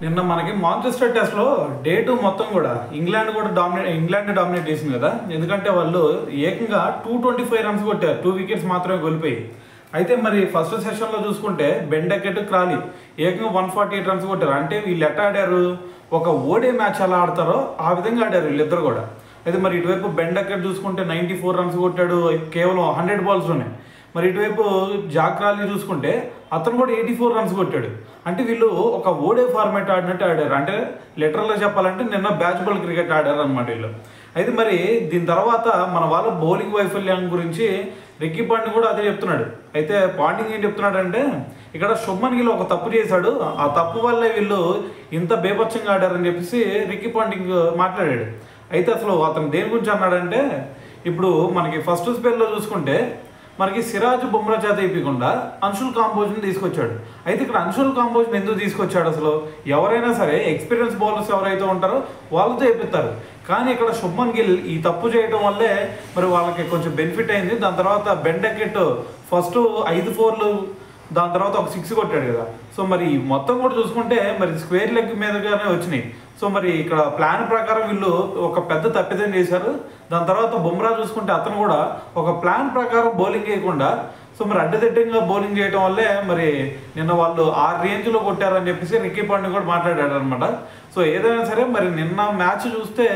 నిన్న మనకి మాంచెస్టర్ టెస్ట్లో డే 2 మొత్తం కూడా ఇంగ్లాండ్ డామినేట్ చేసింది కదా. ఎందుకంటే వాళ్ళు ఏకంగా 225 రన్స్ కొట్టారు, 2 వికెట్స్ మాత్రమే కోల్పోయి. అయితే మరి ఫస్ట్ సెషన్లో చూసుకుంటే బెన్ డకెట్, క్రాలీ ఏకంగా 148 రన్స్ కొట్టారు. అంటే వీళ్ళు ఎట్లా ఆడారు, ఒక ఓడే మ్యాచ్ ఎలా ఆడతారో ఆ విధంగా ఆడారు వీళ్ళిద్దరు కూడా. అయితే మరి ఇటువైపు బెన్ డకెట్ చూసుకుంటే 94 రన్స్ కొట్టాడు కేవలం 100 బాల్స్లోనే. మరి ఇటువైపు జాక్ క్రాలీ చూసుకుంటే అతను కూడా 84 రన్స్ కొట్టాడు. అంటే వీళ్ళు ఒక ఓడే ఫార్మాట్ ఆడినట్టు ఆడారు. అంటే లిటరల్గా చెప్పాలంటే నిన్న బ్యాచ్ బాల్ క్రికెట్ ఆడారు అనమాట వీళ్ళు. అయితే మరి దీని తర్వాత మన వాళ్ళ బౌలింగ్ వైఫల్యం గురించి రిక్కీ పాంటింగ్ కూడా అదే చెప్తున్నాడు. అయితే పాంటింగ్ ఏం చెప్తున్నాడంటే ఇక్కడ శుభ్మన్ గిల్ ఒక తప్పు చేశాడు, ఆ తప్పు వల్లే వీళ్ళు ఇంత బేపచ్చంగా ఆడారని చెప్పేసి రిక్కీ పాంటింగ్ మాట్లాడాడు. అయితే అసలు అతను దేని గురించి అన్నాడంటే, ఇప్పుడు మనకి ఫస్ట్ స్పెల్లో చూసుకుంటే మనకి సిరాజ్, బుమ్రా చేత ఇప్పకుండా అన్షుల్ కాంబోజ్ని తీసుకొచ్చాడు. అయితే ఇక్కడ అన్షుల్ కాంబోజ్ని ఎందుకు తీసుకొచ్చాడు, అసలు ఎవరైనా సరే ఎక్స్పీరియన్స్ బౌలర్స్ ఎవరైతే ఉంటారో వాళ్ళతో వేపిస్తారు. కానీ ఇక్కడ శుభ్మన్ గిల్ ఈ తప్పు చేయడం వల్లే మరి వాళ్ళకి కొంచెం బెనిఫిట్ అయింది. దాని తర్వాత బెన్ డకెట్ ఫస్ట్ 5 4లు, దాని తర్వాత ఒక 6 కొట్టాడు కదా. సో మరి మొత్తం కూడా చూసుకుంటే మరి స్క్వేర్ లెగ్ మీదగానే వచ్చినాయి. సో మరి ఇక్కడ ప్లాన్ ప్రకారం వీళ్ళు ఒక పెద్ద తప్పిదం చేశారు. దాని తర్వాత బుమ్రా చూసుకుంటే అతను కూడా ఒక ప్లాన్ ప్రకారం బౌలింగ్ చేయకుండా సో మరి అడ్డదిడ్డంగా బౌలింగ్ చేయడం వల్లే మరి నిన్న వాళ్ళు ఆ రేంజ్లో కొట్టారని చెప్పేసి రిక్కీ పాంటింగ్ కూడా మాట్లాడాడు అనమాట. సో ఏదైనా సరే మరి నిన్న మ్యాచ్ చూస్తే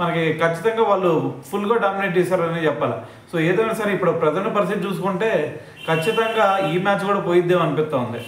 మనకి ఖచ్చితంగా వాళ్ళు ఫుల్గా డామినేట్ చేశారని చెప్పాలి. సో ఏదైనా సరే ఇప్పుడు ప్రజెంట్ పరిస్థితి చూసుకుంటే ఖచ్చితంగా ఈ మ్యాచ్ కూడా పోయిద్దేమో అనిపిస్తూ ఉంది.